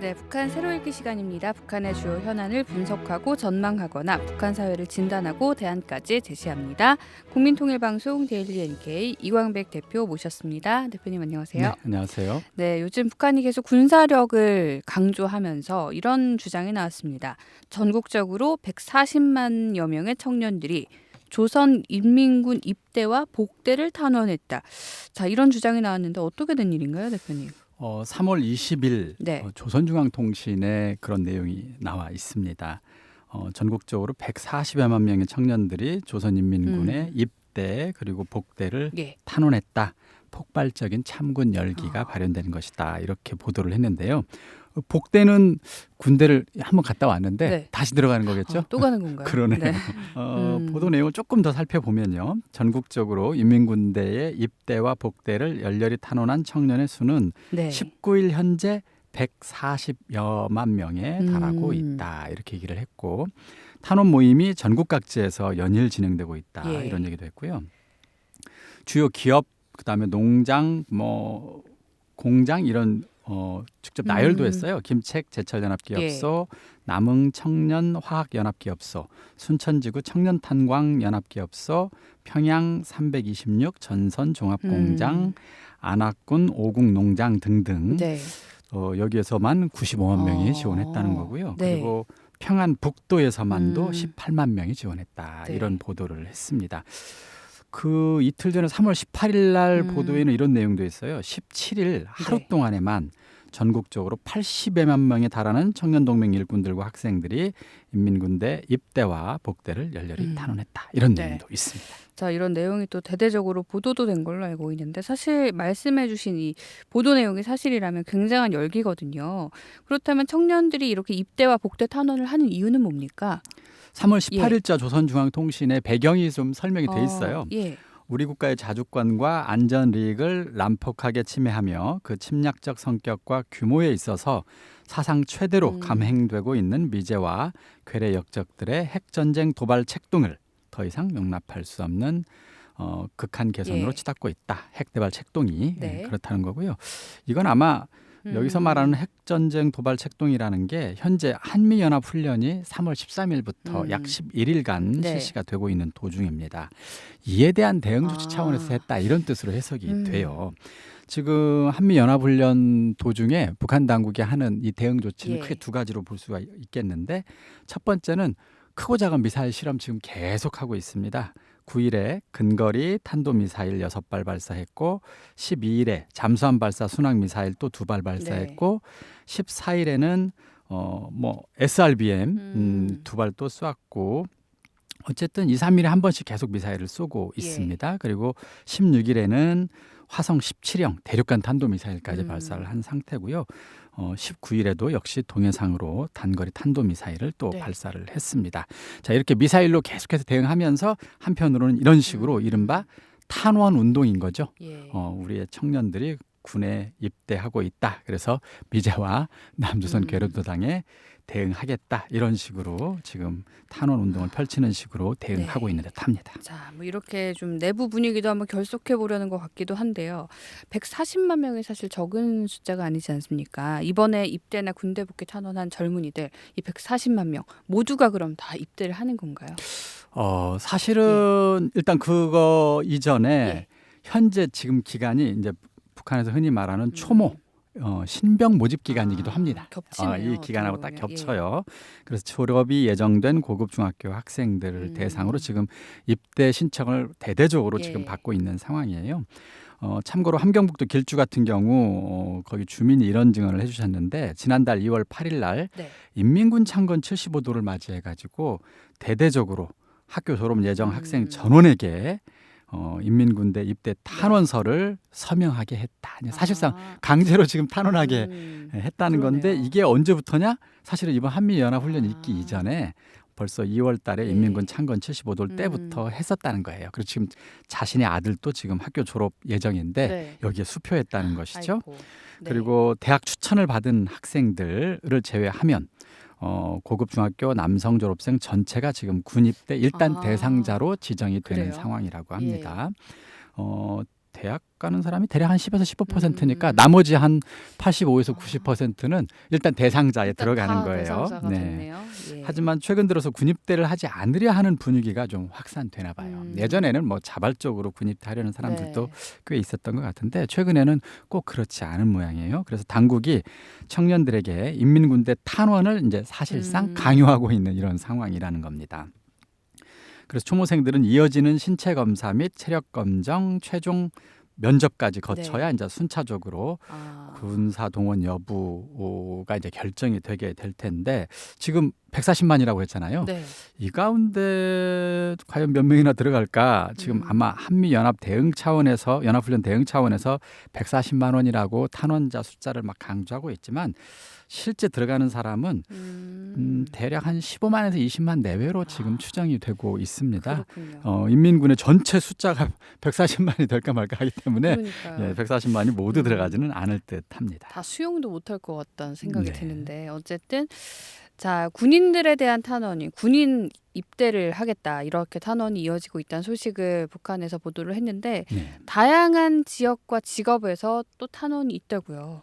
네, 북한 새로 읽기 시간입니다. 북한의 주요 현안을 분석하고 전망하거나 북한 사회를 진단하고 대안까지 제시합니다. 국민통일방송 데일리 NK 이광백 대표 모셨습니다. 대표님 안녕하세요. 네, 안녕하세요. 네, 요즘 북한이 계속 군사력을 강조하면서 이런 주장이 나왔습니다. 전국적으로 140만여 명의 청년들이 조선 인민군 입대와 복대를 탄원했다. 자, 이런 주장이 나왔는데 어떻게 된 일인가요, 대표님? 3월 20일 네. 조선중앙통신에 그런 내용이 나와 있습니다. 전국적으로 140여만 명의 청년들이 조선인민군의 입대 그리고 복대를 예. 탄원했다. 폭발적인 참군 열기가 발현되는 것이다. 이렇게 보도를 했는데요. 복대는 군대를 한번 갔다 왔는데 네. 다시 들어가는 거겠죠? 또 가는 건가요? 그러네요. 네. 보도 내용을 조금 더 살펴보면요. 전국적으로 인민군대의 입대와 복대를 열렬히 탄원한 청년의 수는 네. 19일 현재 140여만 명에 달하고 있다. 이렇게 얘기를 했고 탄원 모임이 전국 각지에서 연일 진행되고 있다. 예. 이런 얘기도 했고요. 주요 기업, 그다음에 농장, 공장 이런 직접 나열도 했어요. 김책 제철연합기업소, 남흥 청년화학연합기업소, 순천지구 청년탄광연합기업소, 평양 326 전선종합공장, 안학군 오국농장 등등 네. 여기에서만 95만 명이 지원했다는 거고요. 네. 그리고 평안 북도에서만도 18만 명이 지원했다. 네. 이런 보도를 했습니다. 그 이틀 전에 3월 18일 날 보도에는 이런 내용도 있어요. 17일 하루 네. 동안에만 전국적으로 80여만 명에 달하는 청년동맹 일꾼들과 학생들이 인민군대 입대와 복대를 열렬히 탄원했다. 이런 네. 내용도 있습니다. 자, 이런 내용이 또 대대적으로 보도도 된 걸로 알고 있는데 사실 말씀해 주신 이 보도 내용이 사실이라면 굉장한 열기거든요. 그렇다면 청년들이 이렇게 입대와 복대 탄원을 하는 이유는 뭡니까? 3월 18일자 조선중앙통신에 배경이 좀 설명이 돼 있어요. 예. 우리 국가의 자주권과 안전利益을 난폭하게 침해하며 그 침략적 성격과 규모에 있어서 사상 최대로 감행되고 있는 미제와 괴뢰 역적들의 핵전쟁 도발 책동을 더 이상 용납할 수 없는 극한 개선으로 예. 치닫고 있다. 핵대발 책동이 네. 그렇다는 거고요. 이건 아마 여기서 말하는 핵전쟁 도발 책동이라는 게 현재 한미연합훈련이 3월 13일부터 약 11일간 네. 실시가 되고 있는 도중입니다. 이에 대한 대응 조치 차원에서 했다 이런 뜻으로 해석이 돼요. 지금 한미연합훈련 도중에 북한 당국이 하는 이 대응 조치는 예. 크게 두 가지로 볼 수가 있겠는데 첫 번째는 크고 작은 미사일 실험 지금 계속하고 있습니다. 9일에 근거리 탄도미사일 6발 발사했고 12일에 잠수함 발사 순항미사일 또 2발 발사했고 14일에는 SRBM 2발 또 쏘았고 어쨌든 2, 3일에 한 번씩 계속 미사일을 쏘고 있습니다. 그리고 16일에는 화성 17형 대륙간 탄도미사일까지 발사를 한 상태고요. 19일에도 역시 동해상으로 단거리 탄도미사일을 또 발사를 했습니다. 자, 이렇게 미사일로 계속해서 대응하면서 한편으로는 이런 식으로 이른바 탄원 운동인 거죠. 예. 우리의 청년들이 군에 입대하고 있다. 그래서 미제와 남조선 괴뢰도당에 대응하겠다. 이런 식으로 지금 탄원 운동을 펼치는 식으로 대응하고 있는 듯합니다. 자, 뭐 이렇게 좀 내부 분위기도 한번 결속해 보려는 것 같기도 한데요. 140만 명이 사실 적은 숫자가 아니지 않습니까? 이번에 입대나 군대 복귀 탄원한 젊은이들 이 140만 명 모두가 그럼 다 입대를 하는 건가요? 사실은 일단 그거 이전에 현재 지금 기간이 이제 북한에서 흔히 말하는 초모 신병 모집 기간이기도 합니다. 겹치네요. 이 기간하고 딱 어떻게 보면. 겹쳐요. 그래서 졸업이 예정된 고급 중학교 학생들을 대상으로 지금 입대 신청을 대대적으로 지금 받고 있는 상황이에요. 참고로 함경북도 길주 같은 경우 거기 주민이 이런 증언을 해주셨는데 지난달 2월 8일 날 인민군 창건 75도를 맞이해가지고 대대적으로 학교 졸업 예정 학생 전원에게 인민군대 입대 탄원서를 서명하게 했다. 사실상 강제로 지금 탄원하게 했다는 건데 이게 언제부터냐? 사실은 이번 한미연합훈련 있기 이전에 벌써 2월 달에 인민군 창건 75돌 때부터 했었다는 거예요. 그리고 지금 자신의 아들도 지금 학교 졸업 예정인데 여기에 수표했다는 것이죠. 아이고. 그리고 대학 추천을 받은 학생들을 제외하면 고급 중학교 남성 졸업생 전체가 지금 군입대 일단 대상자로 지정이 되는 그래요? 상황이라고 합니다. 대학 가는 사람이 대략 한 10에서 15%니까 나머지 한 85에서 90%는 일단 대상자에 일단 들어가는 다 거예요. 대상자가 됐네요. 예. 하지만 최근 들어서 군입대를 하지 않으려 하는 분위기가 좀 확산되나 봐요. 예전에는 뭐 자발적으로 군입대하려는 사람들도 네. 꽤 있었던 것 같은데 최근에는 꼭 그렇지 않은 모양이에요. 그래서 당국이 청년들에게 인민군대 탄원을 이제 사실상 강요하고 있는 이런 상황이라는 겁니다. 그래서 초모생들은 이어지는 신체 검사 및 체력 검정, 최종 면접까지 거쳐야 네. 이제 순차적으로 아. 군사 동원 여부가 이제 결정이 되게 될 텐데 지금 140만이라고 했잖아요. 네. 이 가운데 과연 몇 명이나 들어갈까? 지금 아마 한미 연합 대응 차원에서 연합훈련 대응 차원에서 140만 원이라고 탄원자 숫자를 막 강조하고 있지만 실제 들어가는 사람은 대략 한 15만에서 20만 내외로 지금 추정이 되고 있습니다. 그렇군요. 인민군의 전체 숫자가 140만이 될까 말까 하기 때문에 그러니까요. 140만이 모두 들어가지는 않을 듯합니다. 다 수용도 못할 것 같다는 생각이 네. 드는데 어쨌든 자 군인들에 대한 탄원이 군인 입대를 하겠다 이렇게 탄원이 이어지고 있다는 소식을 북한에서 보도를 했는데 네. 다양한 지역과 직업에서 또 탄원이 있다고요.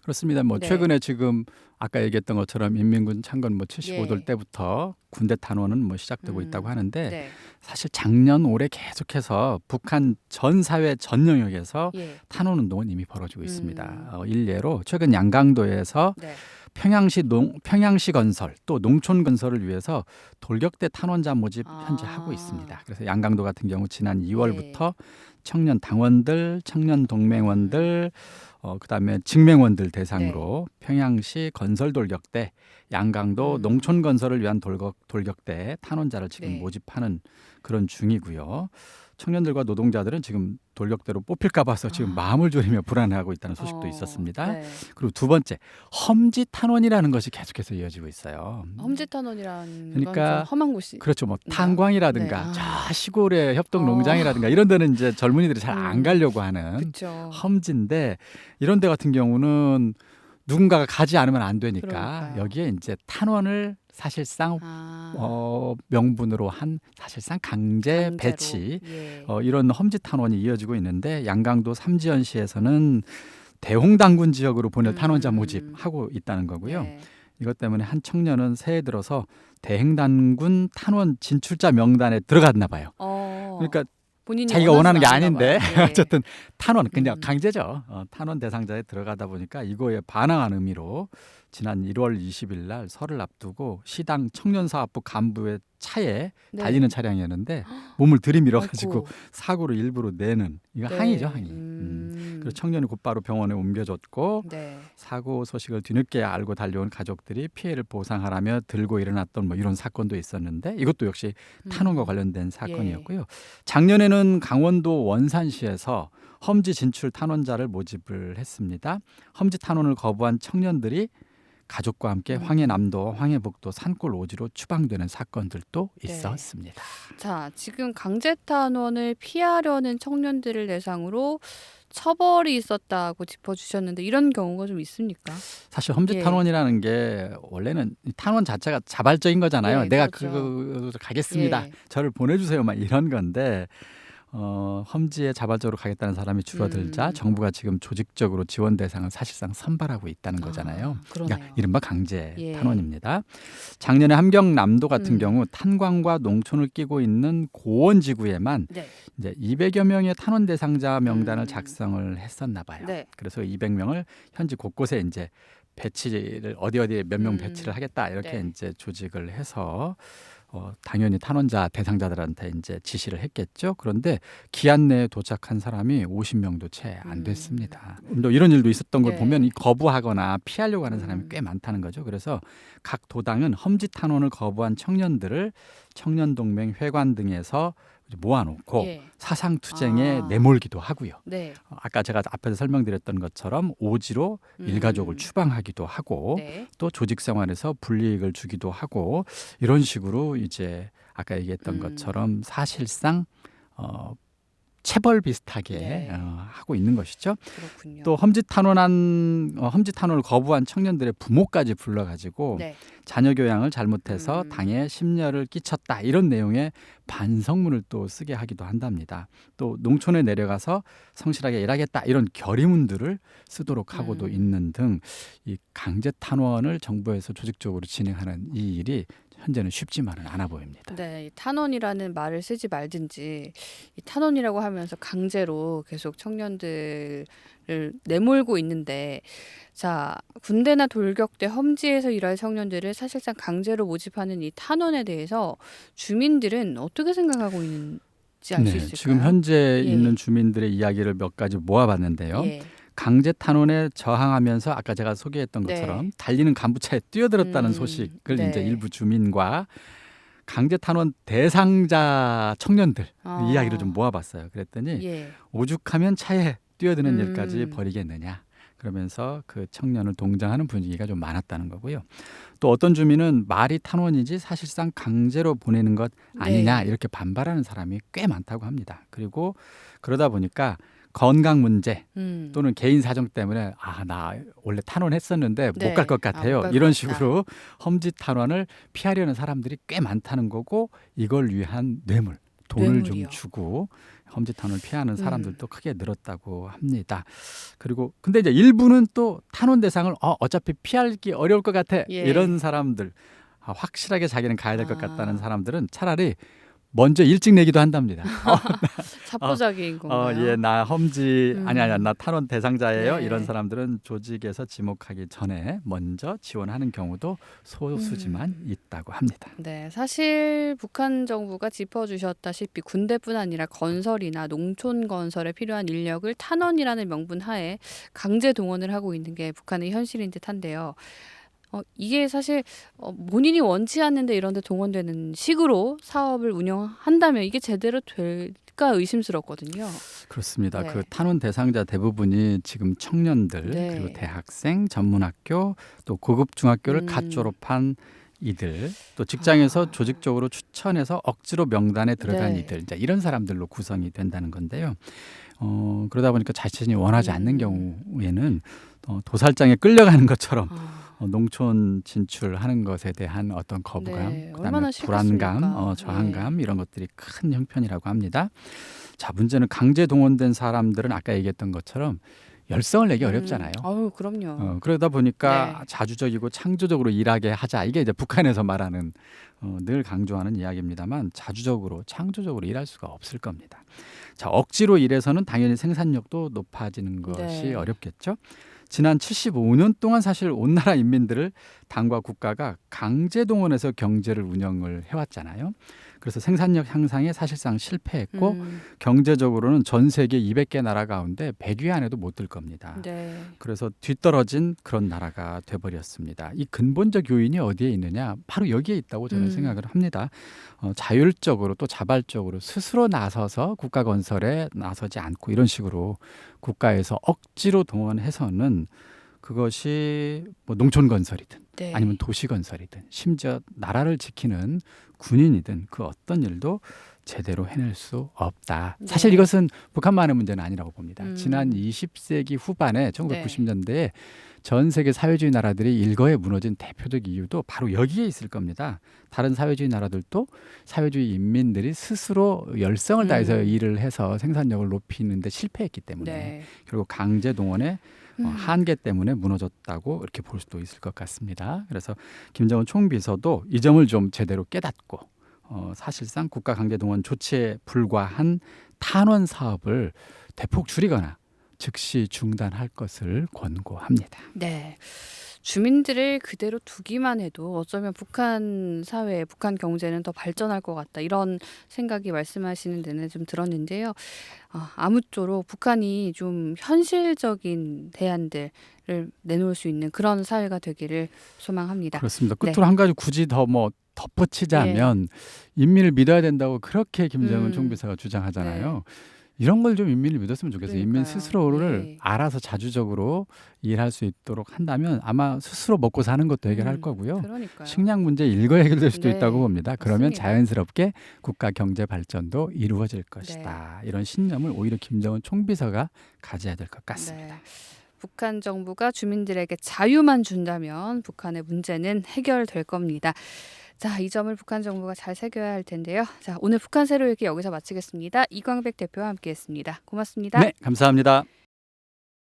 그렇습니다. 뭐 네. 최근에 지금 아까 얘기했던 것처럼 인민군 창건 뭐 75돌 예. 때부터 군대 탄원은 뭐 시작되고 있다고 하는데 네. 사실 작년 올해 계속해서 북한 전 사회 전 영역에서 예. 탄원 운동은 이미 벌어지고 있습니다. 일례로 최근 양강도에서 네. 평양시 건설 또 농촌 건설을 위해서 돌격대 탄원자 모집 현재 하고 있습니다. 그래서 양강도 같은 경우 지난 2월부터 청년 당원들, 청년 동맹원들, 그다음에 직맹원들 대상으로 평양시 건설 돌격대, 양강도 농촌 건설을 위한 돌격대 탄원자를 지금 네. 모집하는 그런 중이고요. 청년들과 노동자들은 지금 돌격대로 뽑힐까 봐서 지금 마음을 졸이며 불안해하고 있다는 소식도 있었습니다. 네. 그리고 두 번째, 험지 탄원이라는 것이 계속해서 이어지고 있어요. 험지 탄원이라는 그러니까 건 좀 험한 곳이 그렇죠. 뭐 탄광이라든가 네. 저 시골의 협동 농장이라든가 이런 데는 이제 젊은이들이 잘 안 가려고 하는 그렇죠. 험지인데 이런 데 같은 경우는 누군가가 가지 않으면 안 되니까 그러니까요. 여기에 이제 탄원을 사실상 명분으로 한 사실상 강제 강제로. 배치 예. 이런 험지 탄원이 이어지고 있는데 양강도 삼지연시에서는 대홍당군 지역으로 보낼 탄원자 모집하고 있다는 거고요. 네. 이것 때문에 한 청년은 새해 들어서 대행단군 탄원 진출자 명단에 들어갔나 봐요. 그러니까 본인이 자기가 원하는 게 원하지는 아닌데 않나 봐요. 예. 어쨌든 탄원 그냥 강제죠. 탄원 대상자에 들어가다 보니까 이거에 반항한 의미로 지난 1월 20일 날 설을 앞두고 시당 청년사업부 간부의 차에 네. 달리는 차량이었는데 몸을 들이밀어 가지고 아이고. 사고를 일부러 내는 이거 네. 항의죠, 항의. 그래서 청년이 곧바로 병원에 옮겨졌고 네. 사고 소식을 뒤늦게 알고 달려온 가족들이 피해를 보상하라며 들고 일어났던 뭐 이런 사건도 있었는데 이것도 역시 탄원과 관련된 사건이었고요. 작년에는 강원도 원산시에서 험지 진출 탄원자를 모집을 했습니다. 험지 탄원을 거부한 청년들이 가족과 함께 황해남도, 황해북도 산골 오지로 추방되는 사건들도 있었습니다. 자, 지금 강제 탄원을 피하려는 청년들을 대상으로 처벌이 있었다고 짚어주셨는데 이런 경우가 좀 있습니까? 사실 험지 탄원이라는 게 원래는 탄원 자체가 자발적인 거잖아요. 예, 내가 그렇죠. 가겠습니다. 예. 저를 보내주세요. 막 이런 건데 험지에 자발적으로 가겠다는 사람이 줄어들자 정부가 지금 조직적으로 지원 대상을 사실상 선발하고 있다는 거잖아요. 그러네요. 그러니까 이른바 강제 예. 탄원입니다. 작년에 함경남도 같은 경우 탄광과 농촌을 끼고 있는 고원지구에만 네. 이제 200여 명의 탄원 대상자 명단을 작성을 했었나 봐요. 네. 그래서 200명을 현지 곳곳에 이제 배치를 어디에 몇 명 배치를 하겠다 이렇게 네. 이제 조직을 해서 당연히 탄원자 대상자들한테 이제 지시를 했겠죠. 그런데 기한 내에 도착한 사람이 50명도 채 안 됐습니다. 또 이런 일도 있었던 걸 네. 보면 이 거부하거나 피하려고 하는 사람이 꽤 많다는 거죠. 그래서 각 도당은 험지 탄원을 거부한 청년들을 청년동맹 회관 등에서 모아놓고 예. 사상투쟁에 내몰기도 하고요. 네. 아까 제가 앞에서 설명드렸던 것처럼 오지로 일가족을 추방하기도 하고 네. 또 조직 생활에서 불이익을 주기도 하고 이런 식으로 이제 아까 얘기했던 것처럼 사실상 체벌 비슷하게 네. 하고 있는 것이죠. 그렇군요. 또 험지 탄원을 거부한 청년들의 부모까지 불러가지고 네. 자녀 교양을 잘못해서 당에 심려를 끼쳤다 이런 내용의 반성문을 또 쓰게 하기도 한답니다. 또 농촌에 내려가서 성실하게 일하겠다 이런 결의문들을 쓰도록 하고도 있는 등 이 강제 탄원을 정부에서 조직적으로 진행하는 이 일이 현재는 쉽지만은 않아 보입니다. 네, 이 탄원이라는 말을 쓰지 말든지 이 탄원이라고 하면서 강제로 계속 청년들을 내몰고 있는데, 자, 군대나 돌격대 험지에서 일할 청년들을 사실상 강제로 모집하는 이 탄원에 대해서 주민들은 어떻게 생각하고 있는지 알 수 있을까요? 지금 현재 예. 있는 주민들의 이야기를 몇 가지 모아봤는데요. 예. 강제 탄원에 저항하면서 아까 제가 소개했던 네. 것처럼 달리는 간부차에 뛰어들었다는 소식을 네. 이제 일부 주민과 강제 탄원 대상자 청년들 이야기를 좀 모아봤어요. 그랬더니 예. 오죽하면 차에 뛰어드는 일까지 벌이겠느냐. 그러면서 그 청년을 동정하는 분위기가 좀 많았다는 거고요. 또 어떤 주민은 말이 탄원이지 사실상 강제로 보내는 것 아니냐 네. 이렇게 반발하는 사람이 꽤 많다고 합니다. 그리고 그러다 보니까 건강 문제 또는 개인 사정 때문에 나 원래 탄원했었는데 네. 못 갈 것 같아요. 못 갈 이런 것 식으로 험지 탄원을 피하려는 사람들이 꽤 많다는 거고 이걸 위한 뇌물, 돈을 뇌물이요. 좀 주고 험지 탄원을 피하는 사람들도 크게 늘었다고 합니다. 그리고 근데 이제 일부는 또 탄원 대상을 어차피 피하기 어려울 것 같아 예. 이런 사람들 확실하게 자기는 가야 될 것 같다는 사람들은 차라리 먼저 일찍 내기도 한답니다. 첩보적인 건가요? 나 험지 아니야 나 탄원 대상자예요. 네. 이런 사람들은 조직에서 지목하기 전에 먼저 지원하는 경우도 소수지만 있다고 합니다. 네, 사실 북한 정부가 짚어주셨다시피 군대뿐 아니라 건설이나 농촌 건설에 필요한 인력을 탄원이라는 명분 하에 강제 동원을 하고 있는 게 북한의 현실인 듯한데요. 이게 사실 본인이 원치 않는데 이런 데 동원되는 식으로 사업을 운영한다면 이게 제대로 될까 의심스럽거든요. 그렇습니다. 네. 그 탄원 대상자 대부분이 지금 청년들 네. 그리고 대학생, 전문학교 또 고급 중학교를 갓 졸업한 이들 또 직장에서 조직적으로 추천해서 억지로 명단에 들어간 네. 이들 이제 이런 사람들로 구성이 된다는 건데요. 그러다 보니까 자신이 원하지 않는 경우에는 도살장에 끌려가는 것처럼 농촌 진출하는 것에 대한 어떤 거부감, 네, 그다음에 얼마나 불안감, 싫겠습니까? 저항감 이런 것들이 큰 형편이라고 합니다. 자, 문제는 강제 동원된 사람들은 아까 얘기했던 것처럼 열성을 내기 어렵잖아요. 그럼요. 그러다 보니까 네. 자주적이고 창조적으로 일하게 하자. 이게 이제 북한에서 말하는 늘 강조하는 이야기입니다만 자주적으로 창조적으로 일할 수가 없을 겁니다. 자, 억지로 일해서는 당연히 생산력도 높아지는 것이 네. 어렵겠죠. 지난 75년 동안 사실 온 나라 인민들을 당과 국가가 강제 동원해서 경제를 운영을 해왔잖아요. 그래서 생산력 향상에 사실상 실패했고 경제적으로는 전 세계 200개 나라 가운데 100위 안에도 못 들 겁니다. 네. 그래서 뒤떨어진 그런 나라가 돼버렸습니다. 이 근본적 요인이 어디에 있느냐? 바로 여기에 있다고 저는 생각을 합니다. 자율적으로 또 자발적으로 스스로 나서서 국가 건설에 나서지 않고 이런 식으로 국가에서 억지로 동원해서는 그것이 뭐 농촌 건설이든 네. 아니면 도시 건설이든 심지어 나라를 지키는 군인이든 그 어떤 일도 제대로 해낼 수 없다. 사실 네. 이것은 북한만의 문제는 아니라고 봅니다. 지난 음. 20세기 후반에 1990년대에 전 세계 사회주의 나라들이 일거에 무너진 대표적 이유도 바로 여기에 있을 겁니다. 다른 사회주의 나라들도 사회주의 인민들이 스스로 열성을 다해서 일을 해서 생산력을 높이는 데 실패했기 때문에 네. 결국 강제 동원의 한계 때문에 무너졌다고 이렇게 볼 수도 있을 것 같습니다. 그래서 김정은 총비서도 이 점을 좀 제대로 깨닫고 사실상 국가 강제 동원 조치에 불과한 탄원 사업을 대폭 줄이거나 즉시 중단할 것을 권고합니다. 네. 주민들을 그대로 두기만 해도 어쩌면 북한 사회, 북한 경제는 더 발전할 것 같다. 이런 생각이 말씀하시는 데는 좀 들었는데요. 아무쪼록 북한이 좀 현실적인 대안들을 내놓을 수 있는 그런 사회가 되기를 소망합니다. 그렇습니다. 네. 끝으로 한 가지 굳이 더 덧붙이자면 인민을 믿어야 된다고 그렇게 김정은 음. 총비서가 주장하잖아요. 이런 걸 좀 인민이 믿었으면 좋겠어요. 인민 그러니까요. 스스로를 예. 알아서 자주적으로 일할 수 있도록 한다면 아마 스스로 먹고 사는 것도 해결할 거고요. 그러니까요. 식량 문제 일거 해결될 수도 네, 있다고 봅니다. 그러면 맞습니다. 자연스럽게 국가 경제 발전도 이루어질 것이다. 이런 신념을 오히려 김정은 총비서가 가져야 될 것 같습니다. 네. 북한 정부가 주민들에게 자유만 준다면 북한의 문제는 해결될 겁니다. 자, 이 점을 북한 정부가 잘 새겨야 할 텐데요. 자, 오늘 북한 세로 얘기 여기서 마치겠습니다. 이광백 대표와 함께했습니다. 고맙습니다. 네, 감사합니다.